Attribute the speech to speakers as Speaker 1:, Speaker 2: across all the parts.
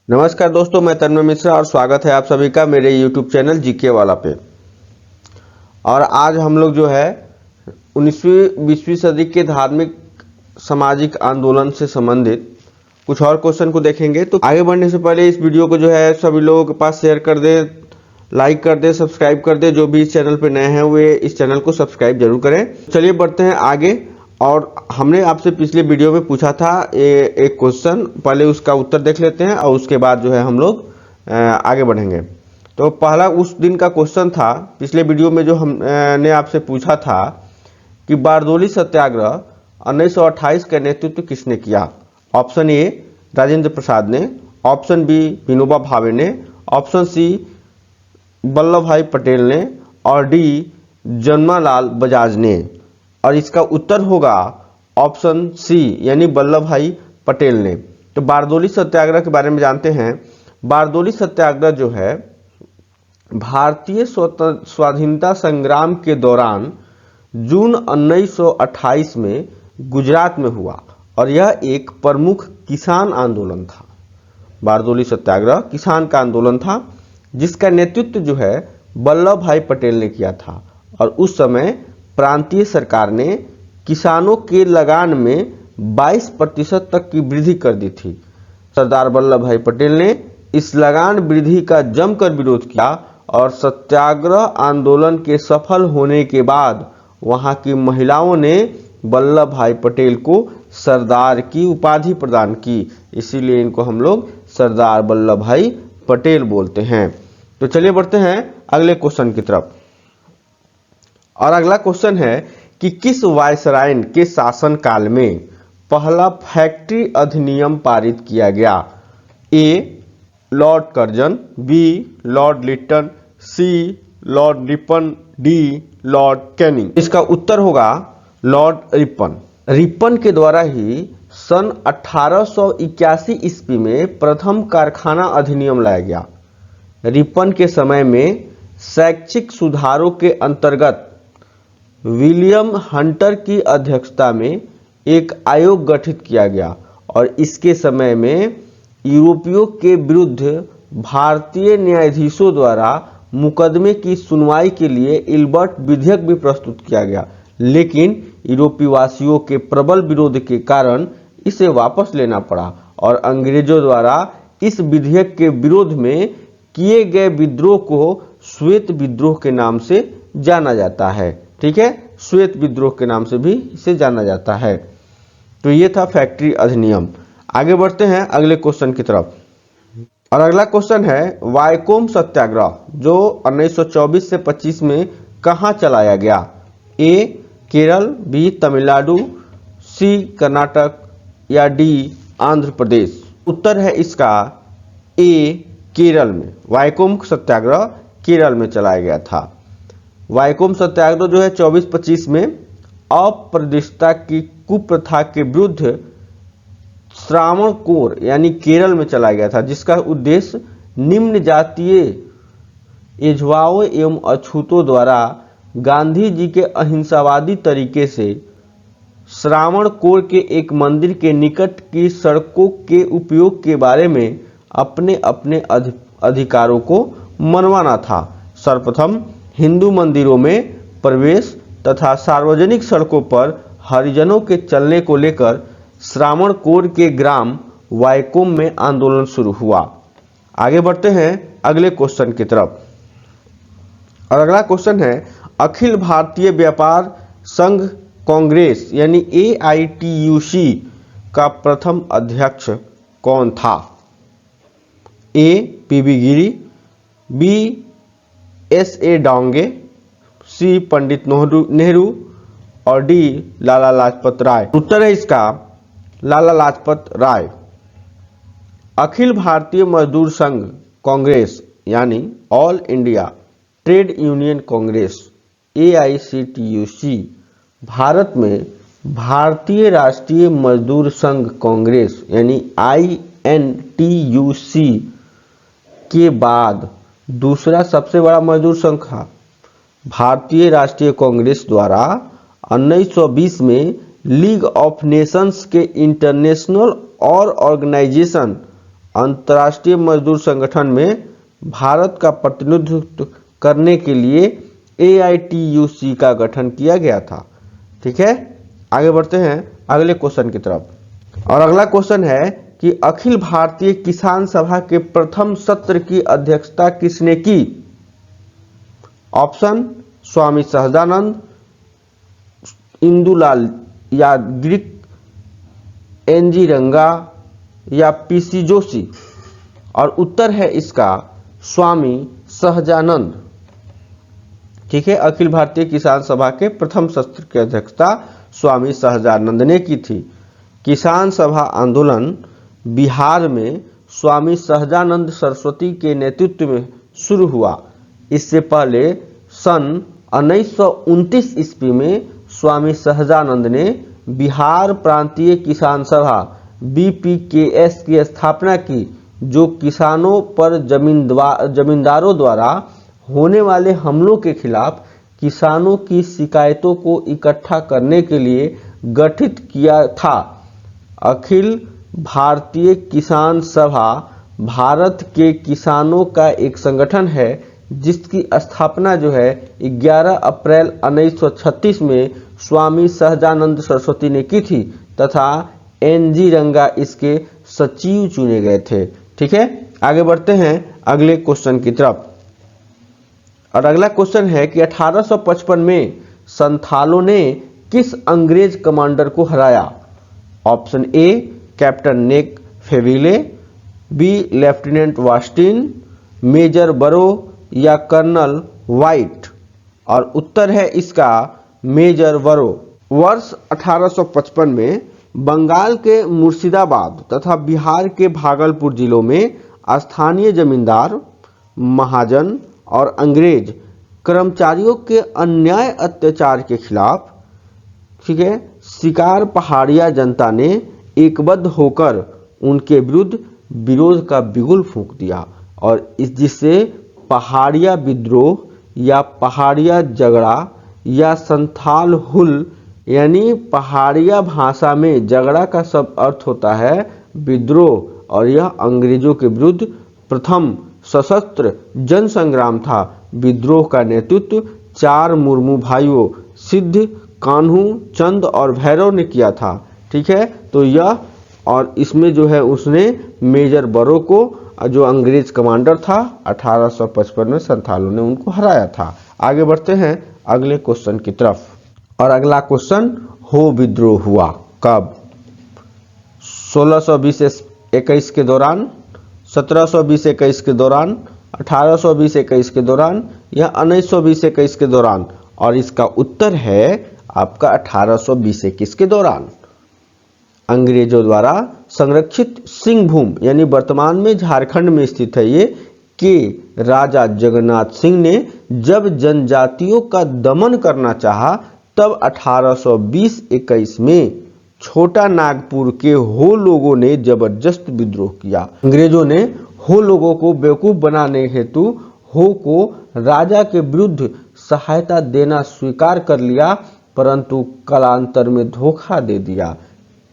Speaker 1: नमस्कार दोस्तों, मैं तन्मय मिश्रा और स्वागत है आप सभी का मेरे YouTube चैनल जीके वाला पे। और आज हम लोग जो है 19वीं-20वीं सदी के धार्मिक सामाजिक आंदोलन से संबंधित कुछ और क्वेश्चन को देखेंगे। तो आगे बढ़ने से पहले इस वीडियो को जो है सभी लोगों के पास शेयर कर दें, लाइक कर दें, सब्सक्राइब कर दें। जो भी इस चैनल पे नए हैं वे इस चैनल को सब्सक्राइब जरूर करें। चलिए बढ़ते हैं आगे। और हमने आपसे पिछले वीडियो में पूछा था एक क्वेश्चन, पहले उसका उत्तर देख लेते हैं और उसके बाद जो है हम लोग आगे बढ़ेंगे। तो पहला उस दिन का क्वेश्चन था, पिछले वीडियो में जो हमने आपसे पूछा था कि बारदोली सत्याग्रह 1928 का नेतृत्व किसने किया। ऑप्शन ए राजेंद्र प्रसाद ने, ऑप्शन बी विनोबा भावे ने, ऑप्शन सी वल्लभ भाई पटेल ने और डी जमनालाल बजाज ने। और इसका उत्तर होगा ऑप्शन सी यानी वल्लभ भाई पटेल ने। तो बारदोली सत्याग्रह के बारे में जानते हैं। बारदोली सत्याग्रह जो है भारतीय स्वाधीनता संग्राम के दौरान जून 1928 में गुजरात में हुआ और यह एक प्रमुख किसान आंदोलन था। बारदोली सत्याग्रह किसान का आंदोलन था जिसका नेतृत्व जो है वल्लभ भाई पटेल ने किया था। और उस समय प्रांतीय सरकार ने किसानों के लगान में 22% तक की वृद्धि कर दी थी। सरदार वल्लभ भाई पटेल ने इस लगान वृद्धि का जमकर विरोध किया और सत्याग्रह आंदोलन के सफल होने के बाद वहां की महिलाओं ने वल्लभ भाई पटेल को सरदार की उपाधि प्रदान की। इसीलिए इनको हम लोग सरदार वल्लभ भाई पटेल बोलते हैं। तो चलिए बढ़ते हैं अगले क्वेश्चन की तरफ। और अगला क्वेश्चन है कि किस वायसराय के शासन काल में पहला फैक्ट्री अधिनियम पारित किया गया। A Lord Curzon, B Lord Lytton, C Lord Ripon, D Lord Canning. इसका उत्तर होगा लॉर्ड रिपन। रिपन के द्वारा ही सन 1881 ईस्वी में प्रथम कारखाना अधिनियम लाया गया। रिपन के समय में शैक्षिक सुधारों के अंतर्गत विलियम हंटर की अध्यक्षता में एक आयोग गठित किया गया और इसके समय में यूरोपियों के विरुद्ध भारतीय न्यायाधीशों द्वारा मुकदमे की सुनवाई के लिए इल्बर्ट विधेयक भी प्रस्तुत किया गया, लेकिन यूरोपीय वासियों के प्रबल विरोध के कारण इसे वापस लेना पड़ा और अंग्रेजों द्वारा इस विधेयक के विरोध में किए गए विद्रोह को श्वेत विद्रोह के नाम से जाना जाता है। ठीक है, श्वेत विद्रोह के नाम से भी इसे जाना जाता है। तो ये था फैक्ट्री अधिनियम। आगे बढ़ते हैं अगले क्वेश्चन की तरफ। और अगला क्वेश्चन है वाइकोम सत्याग्रह जो 1924 से 25 में कहां चलाया गया। ए केरल, बी तमिलनाडु, सी कर्नाटक या डी आंध्र प्रदेश। उत्तर है इसका ए केरल में। वाइकोम सत्याग्रह केरल में चलाया गया था। वाइकोम सत्याग्रह जो है 24-25 में अप्रदिष्टता की कुप्रथा के विरुद्ध श्रावणकोर यानी केरल में चलाया गया था, जिसका उद्देश्य निम्न जातीय एझवाओं एवं अछूतों द्वारा गांधी जी के अहिंसावादी तरीके से श्रावणकोर के एक मंदिर के निकट की सड़कों के उपयोग के बारे में अपने अपने अधिकारों को मनवाना था। सर्वप्रथम हिंदू मंदिरों में प्रवेश तथा सार्वजनिक सड़कों पर हरिजनों के चलने को लेकर श्रावणकोर के ग्राम वाइकोम में आंदोलन शुरू हुआ। आगे बढ़ते हैं अगले क्वेश्चन की तरफ। और अगला क्वेश्चन है अखिल भारतीय व्यापार संघ कांग्रेस यानी AITUC का प्रथम अध्यक्ष कौन था। ए PB गिरी, बी SA डांगे, सी पंडित नेहरू और डी लाला लाजपत राय। उत्तर है इसका लाला लाजपत राय। अखिल भारतीय मजदूर संघ कांग्रेस यानी all India trade union Congress AICTUC Bharat में भारतीय राष्ट्रीय मजदूर संघ कांग्रेस यानी INTUC के बाद दूसरा सबसे बड़ा मजदूर संघ था। भारतीय राष्ट्रीय कांग्रेस द्वारा 1920 में लीग ऑफ नेशंस के इंटरनेशनल और ऑर्गेनाइजेशन अंतर्राष्ट्रीय मजदूर संगठन में भारत का प्रतिनिधित्व करने के लिए AITUC का गठन किया गया था। ठीक है, आगे बढ़ते हैं अगले क्वेश्चन की तरफ। और अगला क्वेश्चन है कि अखिल भारतीय किसान सभा के प्रथम सत्र की अध्यक्षता किसने की? ऑप्शन स्वामी सहजानंद, इंदुलाल याग्निक, NG रंगा या PC जोशी। और उत्तर है इसका स्वामी सहजानंद। ठीक है, अखिल भारतीय किसान सभा के प्रथम सत्र की अध्यक्षता स्वामी सहजानंद ने की थी। किसान सभा आंदोलन बिहार में स्वामी सहजानंद सरस्वती के नेतृत्व में शुरू हुआ। इससे पहले सन 1929 ईस्वी में स्वामी सहजानंद ने बिहार प्रांतीय किसान सभा BPKS की स्थापना की, जो किसानों पर जमींदारों द्वारा होने वाले हमलों के खिलाफ किसानों की शिकायतों को इकट्ठा करने के लिए गठित किया था। अखिल भारतीय किसान सभा भारत के किसानों का एक संगठन है जिसकी स्थापना जो है 11 अप्रैल 1936 में स्वामी सहजानंद सरस्वती ने की थी तथा NG रंगा इसके सचिव चुने गए थे। ठीक है, आगे बढ़ते हैं अगले क्वेश्चन की तरफ। और अगला क्वेश्चन है कि 1855 में संथालों ने किस अंग्रेज कमांडर को हराया? ऑप्शन A कैप्टन नेक फेविले, B लेफ्टिनेंट वास्टिन, मेजर बरो या कर्नल वाइट। और उत्तर है इसका मेजर बरो। वर्ष 1855 में बंगाल के मुर्शिदाबाद तथा बिहार के भागलपुर जिलों में स्थानीय जमींदार, महाजन और अंग्रेज कर्मचारियों के अन्याय अत्याचार के खिलाफ, ठीक है, शिकार पहाड़िया जनता ने एकबद्ध होकर उनके विरुद्ध विरोध का बिगुल फूंक दिया और जिससे पहाड़िया विद्रोह या पहाड़िया झगड़ा या संथाल हुल, यानी पहाड़िया भाषा में झगड़ा का सब अर्थ होता है विद्रोह, और यह अंग्रेजों के विरुद्ध प्रथम सशस्त्र जन संग्राम था। विद्रोह का नेतृत्व 4 मुर्मू भाइयों सिद्ध, कान्हू, चंद और भैरव ने किया था। ठीक है, तो यह और इसमें जो है उसने मेजर बरो को, जो अंग्रेज कमांडर था, 1855 में संथालों ने उनको हराया था। आगे बढ़ते हैं अगले क्वेश्चन की तरफ। और अगला क्वेश्चन, हो विद्रोह हुआ कब? 1620-21 के दौरान, 1720-21 के दौरान, 1820-21 के दौरान या 1920-21 के दौरान? और इसका उत्तर है आपका 1820-21 के दौरान। अंग्रेजों द्वारा संरक्षित सिंहभूम यानी वर्तमान में झारखंड में स्थित है ये, के राजा जगन्नाथ सिंह ने जब जनजातियों का दमन करना चाहा तब 1820-21 में छोटा नागपुर के हो लोगों ने जबरदस्त विद्रोह किया। अंग्रेजों ने हो लोगों को बेवकूफ बनाने हेतु हो को राजा के विरुद्ध सहायता देना स्वीकार कर लिया, परंतु कालांतर में धोखा दे दिया।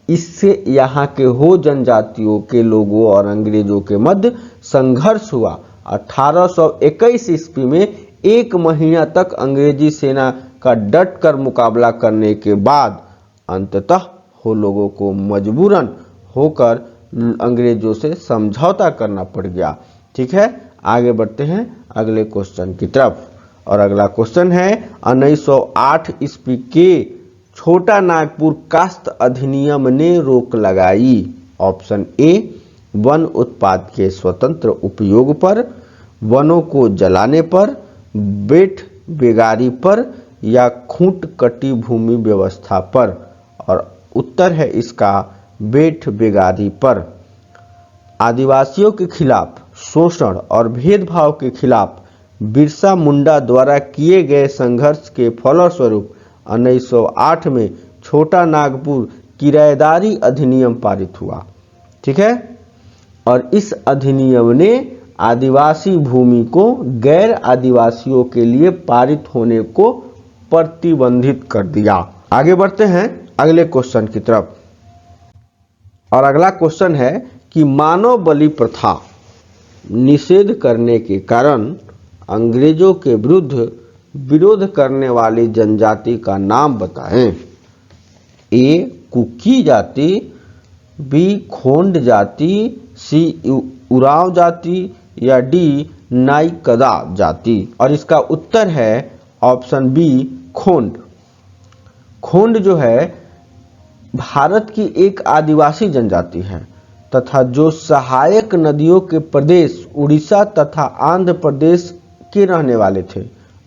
Speaker 1: इससे यहाँ के हो जनजातियों के लोगों और अंग्रेजों के मध्य संघर्ष हुआ। 1821 ईस्वी में 1 महीना तक अंग्रेजी सेना का डट कर मुकाबला करने के बाद अंततः हो लोगों को मजबूरन होकर अंग्रेजों से समझौता करना पड़ गया। ठीक है, आगे बढ़ते हैं अगले क्वेश्चन की तरफ। और अगला क्वेश्चन है 1908 ईस्वी के छोटा नागपुर कास्त अधिनियम ने रोक लगाई। ऑप्शन A वन उत्पाद के स्वतंत्र उपयोग पर, वनों को जलाने पर, बेट बेगारी पर या खूंट कटी भूमि व्यवस्था पर। और उत्तर है इसका बेट बेगारी पर। आदिवासियों के खिलाफ शोषण और भेदभाव के खिलाफ बिरसा मुंडा द्वारा किए गए संघर्ष के फलस्वरूप 1908 में छोटा नागपुर किराएदारी अधिनियम पारित हुआ। ठीक है, और इस अधिनियम ने आदिवासी भूमि को गैर आदिवासियों के लिए पारित होने को प्रतिबंधित कर दिया। आगे बढ़ते हैं अगले क्वेश्चन की तरफ। और अगला क्वेश्चन है कि मानव बलि प्रथा निषेध करने के कारण अंग्रेजों के विरुद्ध विरोध करने वाली जनजाति का नाम बताएं। ए कुकी जाति, बी खोंड जाति, सी उरांव जाति या डी नाइकदा जाति। और इसका उत्तर है ऑप्शन बी खोंड। खोंड जो है भारत की एक आदिवासी जनजाति है तथा जो सहायक नदियों के प्रदेश उड़ीसा तथा आंध्र प्रदेश के रहने वाले थे।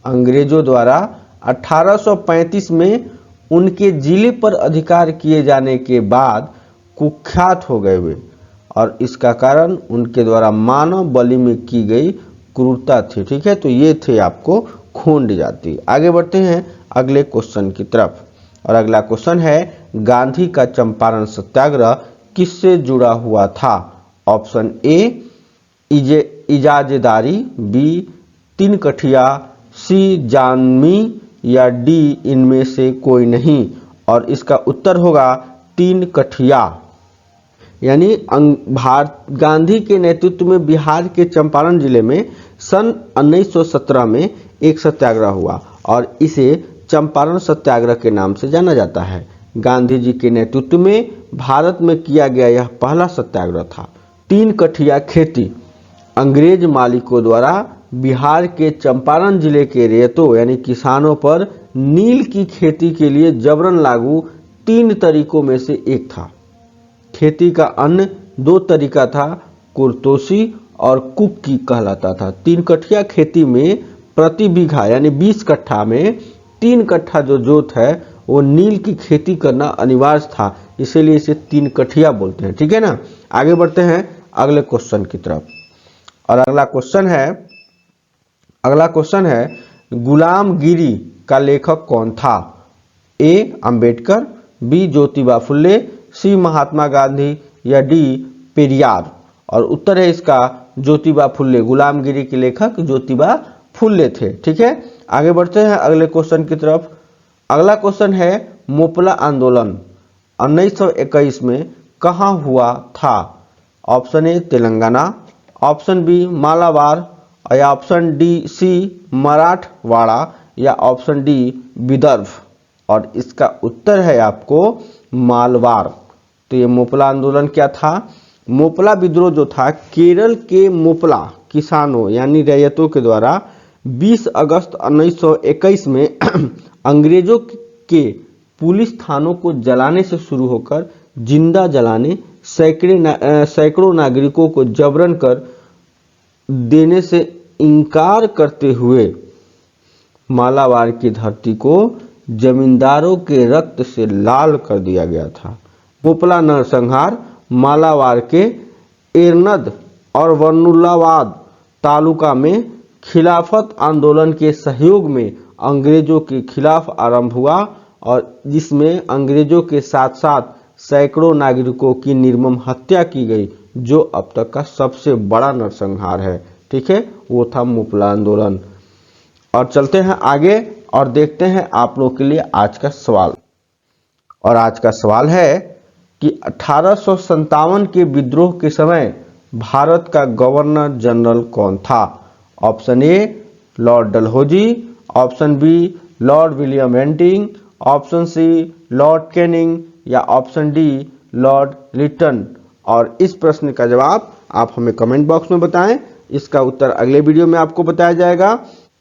Speaker 1: अंग्रेजों द्वारा 1835 में उनके जिले पर अधिकार किए जाने के बाद कुख्यात हो गए वे और इसका कारण उनके द्वारा मानव बलि में की गई क्रूरता थी। ठीक है, तो ये थे आपको खोंड जाति। आगे बढ़ते हैं अगले क्वेश्चन की तरफ और अगला क्वेश्चन है गांधी का चंपारण सत्याग्रह किससे जुड़ा हुआ था। ऑप्शन ए इजाजेदारी, बी तिनकठिया, सी जान्मी या डी इनमें से कोई नहीं। और इसका उत्तर होगा तिनकठिया। यानी गांधी के नेतृत्व में बिहार के चंपारण जिले में सन 1917 में एक सत्याग्रह हुआ और इसे चंपारण सत्याग्रह के नाम से जाना जाता है। गांधी जी के नेतृत्व में भारत में किया गया यह पहला सत्याग्रह था। तीन कठिया खेती अंग्रेज मालिकों द्वारा बिहार के चंपारण जिले के रेतों यानी किसानों पर नील की खेती के लिए जबरन लागू 3 तरीकों में से एक था। खेती का अन्य 2 तरीका था, कुर्तोसी और कुक्की कहलाता था। 3 कठिया खेती में प्रति बीघा यानी 20 कट्ठा में 3 कट्ठा जो जोत है वो नील की खेती करना अनिवार्य था, इसीलिए इसे 3 कठिया बोलते हैं। ठीक है ना। आगे बढ़ते हैं अगले क्वेश्चन की तरफ और अगला क्वेश्चन है गुलामगिरी का लेखक कौन था। ए अंबेडकर, बी ज्योतिबा फुल्ले, सी महात्मा गांधी या डी पेरियार। और उत्तर है इसका ज्योतिबा फुल्ले। गुलामगिरी के लेखक ज्योतिबा फुल्ले थे। ठीक है, आगे बढ़ते हैं अगले क्वेश्चन की तरफ। अगला क्वेश्चन है मोपला आंदोलन 1921 में कहाँ हुआ था। Option A Telangana, option B Malabar या ऑप्शन डी सी मराठवाड़ा या ऑप्शन डी विदर्भ। और इसका उत्तर है आपको मालवार। तो ये मोपला आंदोलन क्या था। मोपला विद्रोह जो था केरल के मोपला किसानों यानी रैयतों के द्वारा 20 अगस्त 1921 में अंग्रेजों के पुलिस थानों को जलाने से शुरू होकर जिंदा जलाने सैकड़ों नागरिकों को जबरन कर देने से इनकार करते हुए मालाबार की धरती को जमींदारों के रक्त से लाल कर दिया गया था। मोपला नरसंहार मालाबार के एरनद और वर्नुलाबाद तालुका में खिलाफत आंदोलन के सहयोग में अंग्रेजों के खिलाफ आरंभ हुआ और जिसमें अंग्रेजों के साथ साथ सैकड़ों नागरिकों की निर्मम हत्या की गई, जो अब तक का सबसे बड़ा नरसंहार है। ठीक है, वो था मोपला आंदोलन। और चलते हैं आगे और देखते हैं आप लोगों के लिए आज का सवाल। और आज का सवाल है कि 1857 के विद्रोह के समय भारत का गवर्नर जनरल कौन था। Option A lord Dalhousie, option B lord William Bentinck, option C lord Canning या ऑप्शन डी लॉर्ड लिटन। और इस प्रश्न का जवाब आप हमें कमेंट बॉक्स में बताएं। इसका उत्तर अगले वीडियो में आपको बताया जाएगा।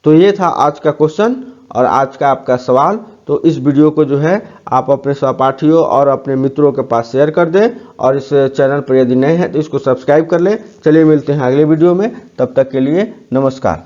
Speaker 1: तो ये था आज का क्वेश्चन और आज का आपका सवाल। तो इस वीडियो को जो है आप अपने सहपाठियों और अपने मित्रों के पास शेयर कर दें और इस चैनल पर यदि नए हैं तो इसको सब्सक्राइब कर लें। चलिए मिलते हैं अगले वीडियो में, तब तक के लिए नमस्कार।